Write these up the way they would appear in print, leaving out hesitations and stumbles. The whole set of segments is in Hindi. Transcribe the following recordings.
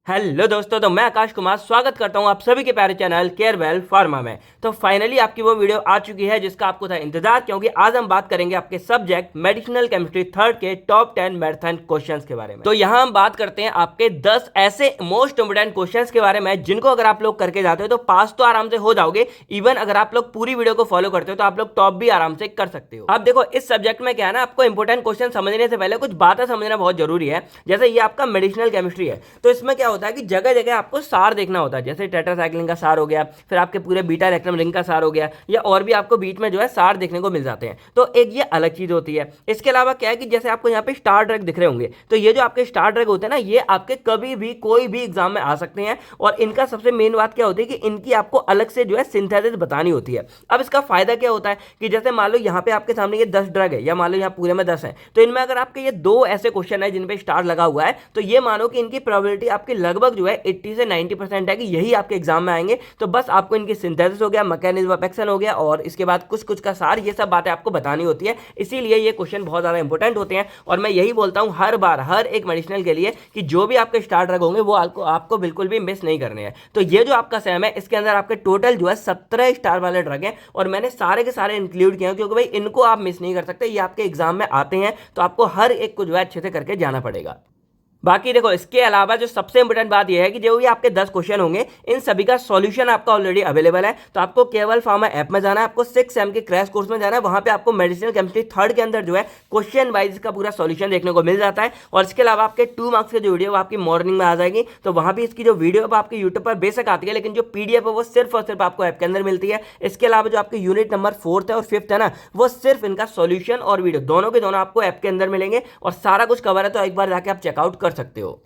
हेलो दोस्तों, तो मैं आकाश कुमार स्वागत करता हूं आप सभी के प्यारे चैनल केयरवेल फार्मा में। तो फाइनली आपकी वो वीडियो आ चुकी है जिसका आपको था इंतजार, क्योंकि आज हम बात करेंगे आपके सब्जेक्ट मेडिसिनल केमिस्ट्री थर्ड के टॉप 10 मैराथन क्वेश्चंस के बारे में। तो यहाँ हम बात करते हैं आपके 10 ऐसे मोस्ट इंपोर्टेंट क्वेश्चंस के बारे में जिनको अगर आप लोग करके जाते हो तो पास तो आराम से हो जाओगे। इवन अगर आप लोग पूरी वीडियो को फॉलो करते हो तो आप लोग टॉप भी आराम से कर सकते हो। अब देखो, इस सब्जेक्ट में क्या है ना, आपको इंपोर्टेंट क्वेश्चन समझने से पहले कुछ बातें समझना बहुत जरूरी है। जैसे ये आपका मेडिसिनल केमिस्ट्री है, तो इसमें क्या होता है कि जगह जगह आपको सार देखना होता है। जैसे टेट्रासाइक्लिन का सार हो गया, फिर आपके पूरे बीटा इलेक्ट्रम रिंग का सार हो गया, या और भी आपको बीच में जो है सार देखने को मिल जाते हैं। तो एक ये अलग चीज होती है। इसके अलावा क्या है कि जैसे आपको यहाँ पे स्टार ड्रग दिख रहे होंगे, तो ये जो आपके स्टार ड्रग होते हैं ना, ये आपके कभी भी कोई भी एग्जाम में आ सकते हैं। और इनका सबसे मेन बात क्या होती है कि इनकी आपको अलग से जो है सिंथेसिस बतानी होती है। अब इसका फायदा क्या होता है कि जैसे मान लो यहाँ पे आपके सामने ये 10 ड्रग है, या मान लो यहाँ पूरे में 10 है, तो इनमें अगर आपके ये दो ऐसे क्वेश्चन है जिन पे स्टार लगा हुआ है, तो ये मानो कि इनकी प्रोबेबिलिटी आपकी लगभग जो है 80 से 90% है कि यही आपके एग्जाम में आएंगे। तो बस आपको इनकी सिंथेसिस हो गया, मैकेनिज्म ऑफ एक्शन हो गया, और इसके बाद कुछ कुछ का सार, ये सब बातें आपको बतानी होती है। इसीलिए ये क्वेश्चन बहुत ज्यादा इंपॉर्टेंट होते हैं। और मैं यही बोलता हूं हर बार हर एक मेडिसिनल के लिए कि जो भी आपके स्टार ड्रग होंगे वो आपको बिल्कुल भी मिस नहीं करने हैं। तो ये जो आपका सेम है, इसके अंदर आपके टोटल जो है 17 स्टार वाले ड्रग हैं, और मैंने सारे के सारे इंक्लूड किए हैं क्योंकि भाई इनको आप मिस नहीं कर सकते। ये आपके एग्जाम में आते हैं, तो आपको हर एक को जो है अच्छे से करके जाना पड़ेगा। बाकी देखो, इसके अलावा जो सबसे इंपॉर्टेंट बात यह है कि जो भी आपके 10 क्वेश्चन होंगे, इन सभी का सॉल्यूशन आपका ऑलरेडी अवेलेबल है। तो आपको केवल फार्मा ऐप में जाना है, आपको 6 के क्रैश कोर्स में जाना है। वहां पे आपको मेडिसिनल केमिस्ट्री थर्ड के अंदर जो है क्वेश्चन वाइज का पूरा सॉल्यूशन देखने को मिल जाता है। और इसके अलावा आपके 2 मार्क्स की जो वीडियो वो आपकी मॉर्निंग में आ जाएगी, तो वहां भी इसकी जो वीडियो आपके यूट्यूब पर बेशक आती है, लेकिन जो पीडीएफ है वो सिर्फ और सिर्फ आपको ऐप के अंदर मिलती है। इसके अलावा जो आपके यूनिट नंबर 4 है और 5 है ना, वो सिर्फ इनका सॉल्यूशन और वीडियो दोनों के दोनों आपको ऐप के अंदर मिलेंगे, और सारा कुछ कवर है। तो एक बार जाके आप चेकआउट कर सकते हो।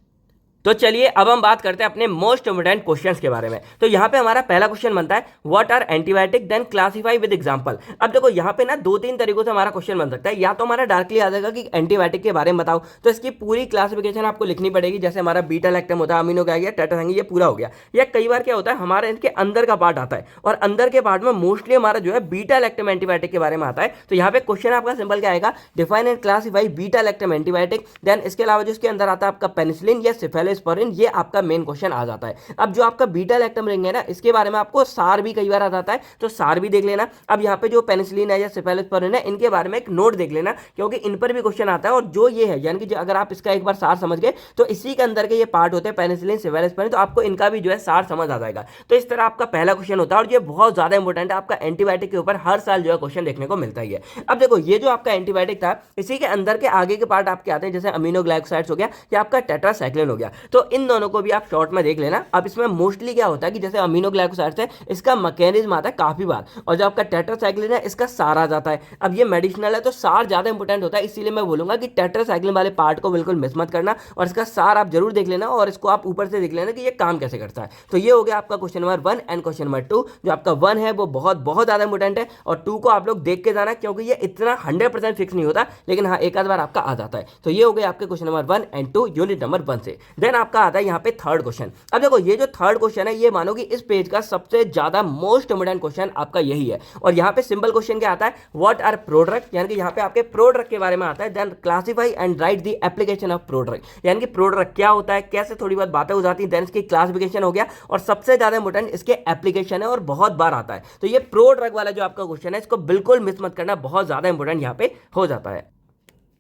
तो चलिए अब हम बात करते हैं अपने मोस्ट इंपोर्टेंट क्वेश्चंस के बारे में। तो यहाँ पे हमारा पहला क्वेश्चन बनता है, what are antibiotic then classify with example. अब देखो, यहाँ पे ना 2-3 तरीकों से हमारा क्वेश्चन बन सकता है। या तो हमारा डायरेक्टली आ जाएगा कि एंटीबायोटिक के बारे में बताओ, तो इसकी पूरी क्लासिफिकेशन आपको लिखनी पड़ेगी। जैसे हमारा बीटा लैक्टम होता है, अमीनो का गया, टेट्रासाइक्लिन, ये पूरा हो गया। या कई बार क्या होता है, हमारे इनके अंदर का पार्ट आता है, और अंदर के पार्ट में मोस्टली हमारा जो है बीटा लैक्टम एंटीबायोटिक के बारे में आता है। तो यहाँ पे क्वेश्चन आपका सिंपल क्या आएगा, define and classify beta lactam antibiotic. Then इसके अलावा जो इसके अंदर आता है आपका पेनिसिलिन या सिफेलोस्पोरिन, ये आपका मेन क्वेश्चन आ जाता है। अब जो आपका बीटा लैक्टम रिंग है ना, इसके बारे में आपको सार भी कई बार आ जाता है, तो सार भी देख लेना। अब यहाँ पे जो पेनिसिलिन है या सिफेलोस्पोरिन है, इनके बारे में एक नोट देख लेना, क्योंकि इन पर भी क्वेश्चन आता है। और जो ये है, यानी कि अगर आप इसका एक बार सार समझ गए, तो इसी के अंदर के ये पार्ट होते हैं पेनिसिलिन, सिफेलोस्पोरिन, तो आपको इनका भी जो है सार समझ आ जाएगा। तो इस तरह आपका पहला क्वेश्चन होता है, और ये बहुत ज्यादा इंपॉर्टेंट है। आपका एंटीबायोटिक के ऊपर हर साल जो है क्वेश्चन देखने को मिलता ही है। अब देखो, ये जो आपका एंटीबायोटिक था, इसी के अंदर के आगे के पार्ट आपके आते हैं, जैसे अमीनो ग्लाइकोसाइड्स हो गया या आपका टेट्रासाइक्लिन हो गया। तो इन दोनों को भी आप शॉर्ट में देख लेना। अब इसमें मोस्टली क्या होता है कि जैसे अमीनो ग्लाइकोसाइड्स है, इसका मैकेनिज्म आता है काफी बार, और जो आपका टेट्रासाइक्लिन है, इसका सार आ जाता है। अब ये मेडिसिनल है, तो सार ज्यादा इंपॉर्टेंट होता है, इसीलिए मैं बोलूंगा कि टेट्रासाइक्लिन वाले पार्ट को बिल्कुल मिस मत करना, और इसका सार आप जरूर देख लेना, और इसको आप ऊपर से देख लेना कि ये काम कैसे करता है। तो ये हो गया आपका question number 1। And question number 2, जो आपका 1 है वो बहुत बहुत ज्यादा इंपॉर्टेंट है, और 2 को आप लोग देख के जाना, क्योंकि ये इतना 100% फिक्स नहीं होता, लेकिन हाँ एक आध बार आपका आ जाता है। तो ये हो गया आपके question number 1 and 2 unit number 1 से। देन आपका आता है यहाँ पे थर्ड क्वेश्चन। अब देखो, ये जो थर्ड क्वेश्चन है, ये मानो कि इस पेज का सबसे ज्यादा मोस्ट इंपोर्टेंट क्वेश्चन आपका यही है। और यहाँ पे सिंपल क्वेश्चन क्या आता है, व्हाट आर प्रोडक्ट, यानी कि यहाँ पे आपके प्रोडक्ट के बारे में आता है। Then classify and write the application of product, यानी कि प्रोडक्ट क्या होता है, कैसे थोड़ी बहुत बातें हो जाती है। देन इसकी क्लासिफिकेशन हो गया, और सबसे ज्यादा इंपॉर्टेंट इसके एप्लीकेशन है, और बहुत बार आता है। तो ये प्रोडक्ट वाला जो आपका क्वेश्चन है, इसको बिल्कुल मिस मत करना, बहुत ज्यादा इंपॉर्टेंट यहाँ पे हो जाता है।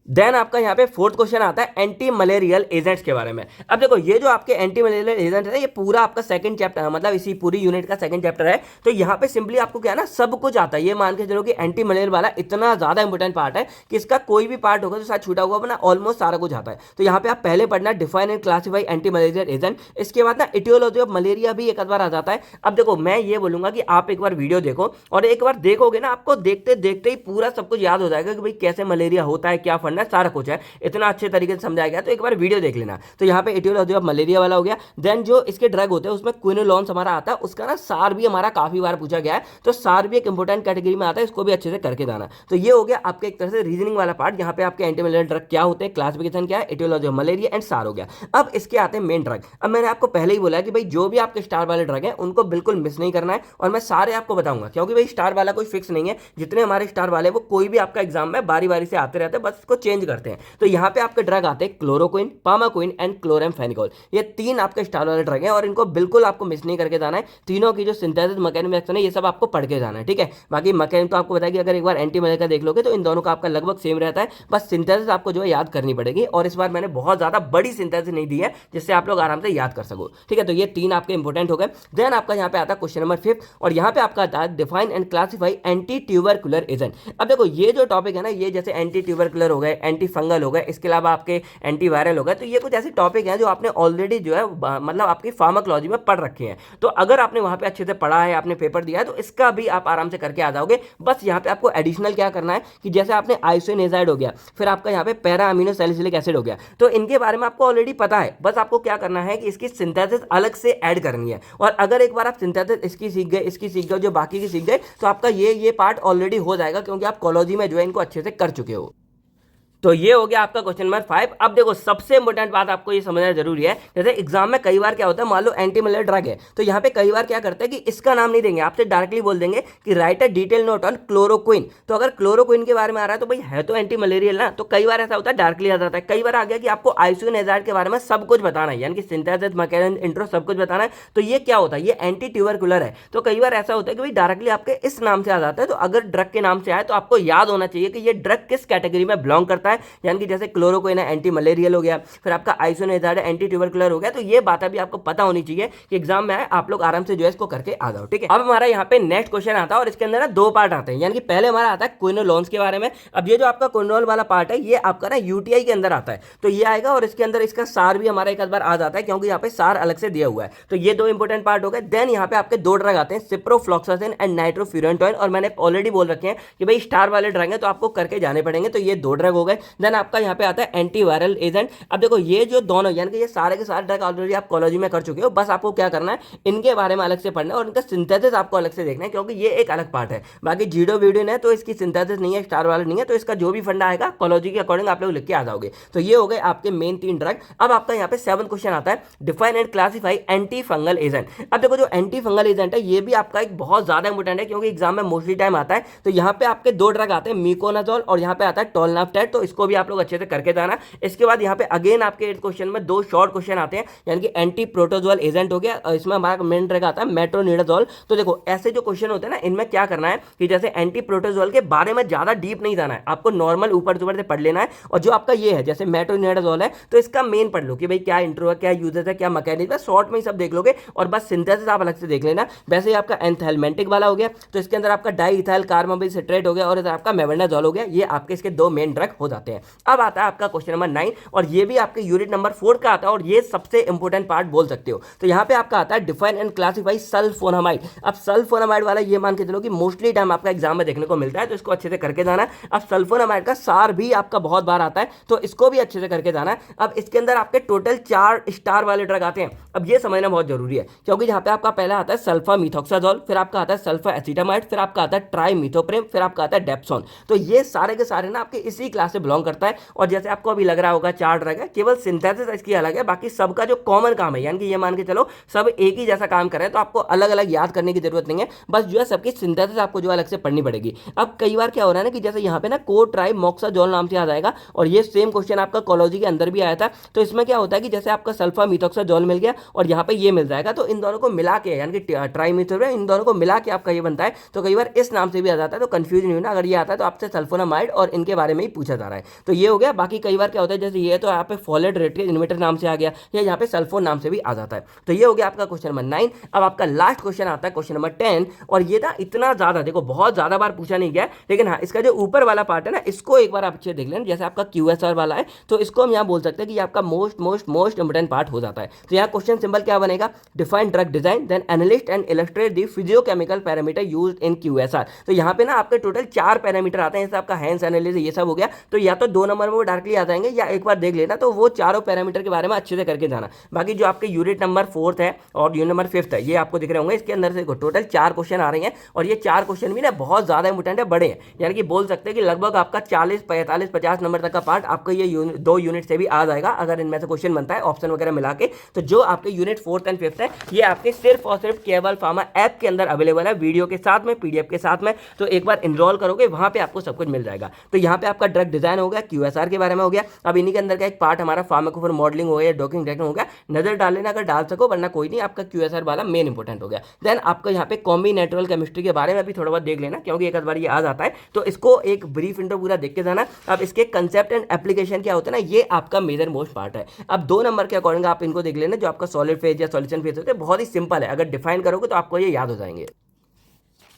देन आपका यहाँ पे फोर्थ क्वेश्चन आता है एंटी मलेरियल एजेंट्स के बारे में। अब देखो, ये जो आपके एंटी मलेरियल एजेंट है, ये पूरा आपका सेकंड चैप्टर है, मतलब इसी पूरी यूनिट का सेकंड चैप्टर है। तो यहाँ पे सिंपली आपको क्या है ना, सब कुछ आता है। ये मान के चलो कि एंटी मलेरियल वाला इतना ज्यादा इंपॉर्टेंट पार्ट है कि इसका कोई भी पार्ट होगा तो शायद छूटा हुआ अपना ऑलमोस्ट सारा कुछ आता है। तो यहाँ पे आप पहले पढ़ना define and classify anti malarial agent. इसके बाद ना इटियोलॉजी ऑफ मलेरिया भी एक बार आ जाता है। अब देखो, मैं ये बोलूंगा कि आप एक बार वीडियो देखो, और एक बार देखोगे ना, आपको देखते देखते ही पूरा सब कुछ याद हो जाएगा कि भाई कैसे मलेरिया होता है, क्या फंडा है, सारा कुछ है। इतना अच्छे तरीके से समझाया गया, तो एक बार वीडियो देख लेना। तो यहाँ पे एटियोलॉजी ऑफ मलेरिया वाला हो गया। देन जो इसके ड्रग होते हैं, उसमें क्विनोलॉन्स हमारा आता है, उसका ना सार भी हमारा काफी बार पूछा गया है। तो सार भी एक इंपॉर्टेंट कैटेगरी में आता है, इसको भी अच्छे से करके जाना। तो ये हो गया आपके एक तरह से रीजनिंग वाला पार्ट। यहाँ पे आपके एंटी मलेरियल ड्रग क्या होते हैं, क्लासिफिकेशन क्या है, एटियोलॉजी ऑफ मलेरिया एंड सार हो गया। अब इसके आते हैं मेन ड्रग। अब मैंने आपको पहले ही बोला कि भाई जो भी आपके स्टार वाले ड्रग है, उनको बिल्कुल मिस नहीं करना है, और मैं सारे आपको बताऊंगा, क्योंकि भाई स्टार वाला कोई फिक्स नहीं है। जितने हमारे स्टार वाले वो कोई भी आपका एग्जाम में बारी बारी से आते रहते हैं, बस इसको चेंज करते हैं। तो यहाँ पे आपके ड्रग आते हैं क्लोरोक्विन, पामाक्विन एंड क्लोरामफेनिकोल। ये 3 आपके स्टार वाले ड्रग हैं और इनको बिल्कुल आपको मिस नहीं करके जाना है। तीनों की जो सिंथेसिस मैकेनिज्म एक्शन है ये सब आपको पढ़ के जाना है, ठीक है। बाकी मैकेनिज्म तो आपको बताया कि अगर एक बार एंटी मलेरिया का देख लोगे तो इन दोनों का आपका लगभग सेम रहता है, बस सिंथेसिस आपको जो है याद करनी पड़ेगी। और इस बार मैंने बहुत ज्यादा बड़ी सिंथेसिस नहीं दी है जिससे आप लोग आराम से याद कर सको, ठीक है। तो ये 3 आपके इंपॉर्टेंट हो गए। देन आपका यहाँ पे आता है क्वेश्चन नंबर 5 और यहाँ पे आपका आता है define and classify anti tubercular agent. अब देखो ये जो टॉपिक है ना, ये जैसे एंटी ट्यूबरकुलर हो गए, एंटी फंगल हो गए, इसके अलावा आपके एंटी वायरल हो गए, तो ये कुछ ऐसे टॉपिक हैं जो आपने ऑलरेडी जो है मतलब आपकी फार्माकोलॉजी में पढ़ रखे हैं। तो अगर आपने वहां पे अच्छे से पढ़ा है, आपने पेपर दिया है, तो इसका भी आप आराम से करके आ जाओगे। बस यहाँ पे आपको एडिशनल क्या करना है कि जैसे आपने आइसोनेजाइड हो गया, फिर आपका यहाँ पे पैरा अमीनो सैलिसिलिक एसिड हो गया, तो इनके बारे में आपको ऑलरेडी पता है। बस आपको क्या करना है कि इसकी सिंथेसिस अलग से ऐड करनी है। और अगर एक बार आप सिंथेसिस इसकी सीख गए, इसकी सीख गए, जो बाकी की सीख गए, तो आपका ये पार्ट ऑलरेडी हो जाएगा क्योंकि आप कॉलेज में जो है इनको अच्छे से कर चुके हो। तो ये हो गया आपका क्वेश्चन नंबर 5। अब देखो सबसे इंपॉर्टेंट बात आपको ये समझना जरूरी है, जैसे एग्जाम में कई बार क्या होता है, मान लो एंटी मलेरिया ड्रग है, तो यहाँ पे कई बार क्या करते हैं कि इसका नाम नहीं देंगे, आपसे डायरेक्टली बोल देंगे कि right a detail note on chloroquine. तो अगर क्लोरोक्विन के बारे में आ रहा है तो भाई है तो एंटी मलेरियल ना, तो कई बार ऐसा होता है डायरेक्टली आ जाता है। कई बार आ गया कि आपको आइसोनेजाइड के बारे में सब कुछ बताना है, यानी कि सिंथेसिस, मैकेनिज्म, इंट्रो सब कुछ बताना है। तो ये क्या होता है, ये एंटी ट्यूबरकुलर है। तो कई बार ऐसा होता है कि भाई डायरेक्टली आपके इस नाम से आ जाता है। तो अगर ड्रग के नाम से आए तो आपको याद होना चाहिए कि ये ड्रग किस कैटेगरी में बिलोंग करता है, यानी कि जैसे क्लोरोक्विन है एंटी मलेरियल हो गया, फिर आपका आइसोनेजाइड एंटी ट्यूबरकुलर हो गया। तो ये बात भी आपको पता होनी चाहिए कि एग्जाम में आए, आप लोग आराम से जो है इसको करके आ जाओ, ठीक है। अब हमारा यहाँ पे नेक्स्ट क्वेश्चन आता है और इसके अंदर ना 2 पार्ट आते हैं, यानी कि पहले हमारा आता है क्विनोलोन्स के बारे में। अब ये जो आपका क्विनोल वाला पार्ट है ये आपका ना यूटीआई के अंदर आता है, तो ये आएगा और इसके अंदर इसका सार भी हमारा एक बार आ जाता है क्योंकि यहाँ पे सार अलग से दिया हुआ है। तो ये 2 इंपॉर्टेंट पार्ट हो गए। देन यहाँ पे आपके 2 ड्रग आते हैं, सिप्रोफ्लॉक्सासिन एंड नाइट्रोफ्यूरेंटोइन, और मैंने ऑलरेडी बोल रखे हैं कि भाई स्टार वाले ड्रग है तो आपको करके जाने पड़ेंगे। तो ये 2 ड्रग हो गए। देन आपका यहाँ पे आता है एंटी वायरल एजेंट। अब देखो ये जो दोनों, यानी कि ये सारे के सारे ड्रग ऑलरेडी आप कॉलेज में कर चुके हो, बस आपको क्या करना है, इनके बारे में अलग से पढ़ना है और इनका सिंथेसिस आपको अलग से देखना है क्योंकि ये एक अलग पार्ट है। बाकी जीडो वीडियो ने तो इसकी सिंथेसिस नहीं है, स्टार वाला नहीं है, तो इसका जो भी फंडा आएगा कॉलेज के अकॉर्डिंग आप लोग लिख के आ जाओगे। तो ये हो गए आपके मेन 3 ड्रग। अब आपका यहाँ पे 7 क्वेश्चन आता है, define and classify anti fungal agent. अब देखो जो एंटी फंगल एजेंट है ये भी आपका एक बहुत ज्यादा इंपॉर्टेंट है क्योंकि एग्जाम में मोस्टली टाइम आता है। तो यहाँ पे आपके 2 ड्रग आते हैं, मिकोनाजोल और यहाँ पे आता है टोलनाफ्टेड, तो इसको भी आप लोग अच्छे से करके जाना। इसके बाद यहाँ पे अगेन आपके 8 क्वेश्चन में 2 शॉर्ट क्वेश्चन आते हैं, यानी कि एंटी प्रोटोजोल एजेंट हो गया, इसमें हमारा मेन ड्रग आता है मेट्रोनिडाजोल। तो देखो ऐसे जो क्वेश्चन होते हैं ना, इनमें क्या करना है कि जैसे एंटी प्रोटोजोल के बारे में ज्यादा डीप नहीं जाना है, आपको नॉर्मल ऊपर ऊपर से पढ़ लेना है। और जो आपका ये है जैसे मेट्रोनिडाजोल है तो इसका मेन पढ़ लो कि भाई क्या इंट्रो है, क्या यूजेस है, क्या मैकेनिज्म है, शॉर्ट में ही सब देख लोगे और बस सिंथेसिस आप अलग से देख लेना। वैसे ही आपका एंथैल्मेंटिक वाला हो गया, तो इसके अंदर आपका डाई इथाइल कार्बोनिल सिट्रेट हो गया और इधर आपका मेबेंडाजोल हो गया। ये आपके इसके 2 मेन ड्रग हो जाते हैं। अब आता है आपका क्वेश्चन नंबर 9 और ये भी आपके यूनिट नंबर 4 का आता है और ये सबसे इंपॉर्टेंट पार्ट बोल सकते हो। तो यहाँ पे आपका आता है डिफाइन एंड क्लासिफाई सल्फोनामाइड। अब सल्फोनामाइड वाला ये मान के चलो कि मोस्टली टाइम आपका एग्जाम में देखने को मिलता है, तो इसको अच्छे से करके जाना है। अब सल्फोनामाइड का सार भी आपका बहुत बार आता है, तो इसको भी अच्छे से करके जाना है। अब इसके अंदर आपके टोटल 4 स्टार वाले ड्रग आते हैं। अब ये समझना बहुत जरूरी है क्योंकि यहाँ पे आपका पहला आता है सल्फा मिथोक्साजोल, फिर आपका आता है सल्फा एसिटामाइड, फिर आपका आता है ट्राइमिथोप्रेम, फिर आपका आता है डेप्सोन। तो ये सारे के सारे ना आपके इसी क्लास से बिलोंग करता है। और जैसे आपको अभी लग रहा होगा 4 ड्रग है, केवल सिंथेसिस इसकी अलग है, बाकी सबका जो कॉमन काम है, यानी कि ये मान के चलो सब एक ही जैसा काम कर रहे हैं, तो आपको अलग अलग याद करने की जरूरत नहीं है। बस जो है सबकी सिंथेसिस आपको जो अलग से पढ़नी पड़ेगी। अब कई बार क्या हो रहा है ना कि जैसे यहाँ पे ना को ट्राइमोक्साजोल नाम से आ जाएगा और ये सेम क्वेश्चन आपका कॉलोजी के अंदर भी आया था। तो इसमें क्या होता है कि जैसे आपका सल्फा मिथोक्साजोल मिल गया और यहाँ पे ये मिल जाएगा, तो इन दोनों को मिला के, यानी कि ट्राइमिथोप्रेम, इन दोनों को मिला के आपका ये बनता है। तो कई बार इस नाम से भी आ जाता है, तो कंफ्यूज नहीं होना। अगर ये आता है तो आपसे सल्फोनामाइड और इनके बारे में ही पूछा जा रहा है। तो ये हो गया। बाकी कई बार क्या होता है जैसे ये तो यहाँ पे फॉलेट रेट इन्वर्टर नाम से आ गया, या यहाँ पे सल्फोन नाम से भी आ जाता है। तो ये हो गया आपका क्वेश्चन नंबर 9। अब आपका लास्ट क्वेश्चन आता है क्वेश्चन नंबर 10 और ये ना इतना ज्यादा, देखो बहुत ज्यादा बार पूछा नहीं गया, लेकिन हाँ इसका जो ऊपर वाला पार्ट है ना, इसको एक बार आप अच्छे देख लेना। जैसे आपका QSR वाला है तो इसको हम यहाँ बोल सकते हैं कि आपका मोस्ट इंपोर्टेंट पार्ट हो जाता है। तो यहाँ क्वेश्चन सिंबल क्या बनेगा, define drug design, then analyst and illustrate the physicochemical parameter used in QSR। तो यहाँ पे ना आपके टोटल 4 पैरामीटर आते हैं, जैसे आपका हैंस एनालिसिस ये सब हो गया। तो या तो 2 नंबर में वो डायरेक्टली आ जाएंगे या एक बार देख लेना, तो वो चारों पैरामीटर के बारे में अच्छे से करके जाना। बाकी जो आपके यूनिट नंबर 4 है और यूनिट नंबर 5 है, ये आपको दिख रहे होंगे, इसके अंदर से टोटल 4 क्वेश्चन आ रहे हैं और ये 4 क्वेश्चन भी ना बहुत ज्यादा इंपोर्टेंट है, बड़े हैं। यानी कि बोल सकते हैं कि लगभग आपका 40, 45, 50 नंबर तक का पार्ट आपका ये 2 यूनिट से भी आ जाएगा अगर इनमें से क्वेश्चन बनता है ऑप्शन वगैरह मिला के। तो जो आपके यूनिट 4th एंड 5th है, ये आपके सिर्फ और सिर्फ केवल फार्मा ऐप के अंदर अवेलेबल है, वीडियो के साथ में, पीडीएफ के साथ में। तो एक बार इनरोल करोगे वहां पे आपको सब कुछ मिल जाएगा। तो यहाँ पे आपका ड्रग डिजाइन हो गया, क्यूएसआर के बारे में हो गया। अब इन्हीं के अंदर का एक पार्ट हमारा फार्माकोफोर मॉडलिंग हो गया, डॉकिंग डिटेक्शन हो गया। नजर डाल लेना अगर डाल सको, वरना कोई नहीं, आपका क्यूएसआर वाला मेन इंपॉर्टेंट हो गया। देन आपको यहाँ पे कॉम्बिनेटरल केमिस्ट्री के बारे में भी थोड़ा बहुत देख लेना, क्योंकि एक बार ये आ जाता है, तो इसको एक ब्रीफ इंट्रो पूरा देख के जाना। अब इसके कंसेप्ट एंड एप्लीकेशन क्या होता है ना, ये आपका मेजर मोस्ट पार्ट है। अब 2 नंबर के अकॉर्डिंग आप इनको देख लेना, जो आपका सॉलिड फेज या सॉल्यूशन फेज होते हैं, बहुत ही सिंपल है, अगर डिफाइन करोगे तो आपको ये याद हो जाएंगे।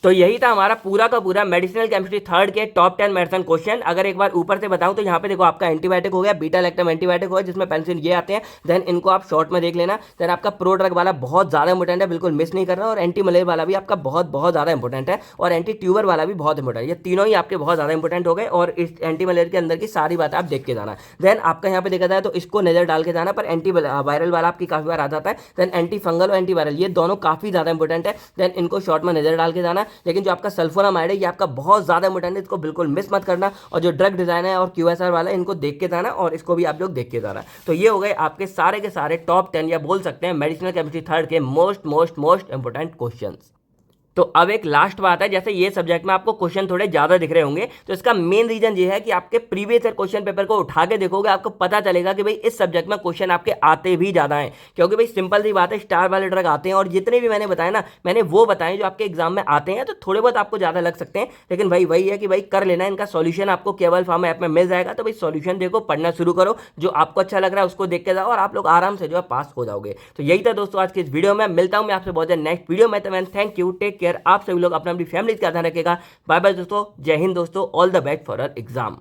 तो यही था हमारा पूरा का पूरा मेडिसिनल केमिस्ट्री 3rd के टॉप 10 मेडिसिन क्वेश्चन। अगर एक बार ऊपर से बताऊं तो यहाँ पे देखो आपका एंटीबायोटिक हो गया, बीटा लैक्टम एंटीबायोटिक हो गया, जिसमें पेनिसिलिन ये आते हैं। देन इनको आप शॉर्ट में देख लेना। देन आपका प्रो ड्रग वाला बहुत ज्यादा इंपॉर्टेंट है, बिल्कुल मिस नहीं करना। और एंटी मलेरिया वाला भी आपका बहुत बहुत ज्यादा इंपॉर्टेंट है, और एंटी ट्यूबर वाला भी बहुत इंपॉर्टेंट है। ये तीनों ही आपके बहुत ज्यादा इंपॉर्टेंट हो गए, और इस एंटी मलेरिया के अंदर की सारी बातें आप देख के जाना। देन आपका यहाँ पे देखा जाए तो इसको नजर डाल के जाना, पर एंटी वायरल वाला आपकी काफी बार आ जाता है। देन एंटी फंगल और एंटी वायरल, ये दोनों काफी ज्यादा इंपॉर्टेंट है। देन इनको शॉर्ट में नजर डाल के जाना। लेकिन जो आपका सल्फोनामाइड है, ये आपका बहुत ज्यादा इंपॉर्टेंट है, इसको बिल्कुल मिस मत करना। और जो ड्रग डिजाइन है और क्यूएसआर वाला है, इनको देख के जाना, और इसको भी आप लोग देख के जाना। तो ये हो गए आपके सारे के सारे टॉप 10, या बोल सकते हैं मेडिसिनल केमिस्ट्री 3rd के most most most important questions. तो अब एक लास्ट बात है, जैसे ये सब्जेक्ट में आपको क्वेश्चन थोड़े ज्यादा दिख रहे होंगे, तो इसका मेन रीजन ये है कि आपके प्रीवियस ईयर क्वेश्चन पेपर को उठा के देखोगे, आपको पता चलेगा कि भाई इस सब्जेक्ट में क्वेश्चन आपके आते भी ज्यादा हैं। क्योंकि भाई सिंपल सी बात है, स्टार वाले ड्रग आते हैं, और जितने भी मैंने बताए ना, मैंने वो बताए जो आपके एग्जाम में आते हैं। तो थोड़े बहुत आपको ज्यादा लग सकते हैं, लेकिन भाई वही है कि भाई कर लेना, इनका सॉल्यूशन आपको केवल फार्मा ऐप में मिल जाएगा। तो भाई सॉल्यूशन देखो, पढ़ना शुरू करो, जो आपको अच्छा लग रहा है उसको देख के जाओ, और आप लोग आराम से जो है पास हो जाओगे। तो यही था दोस्तों आज की इस वीडियो में। मिलता हूं मैं आपसे बहुत जल्द नेक्स्ट वीडियो में। Thank you, take care. आप सभी लोग अपनी फैमिली का ध्यान रखेगा। बाय बाय दोस्तों, जय हिंद दोस्तों, all the best for our exam.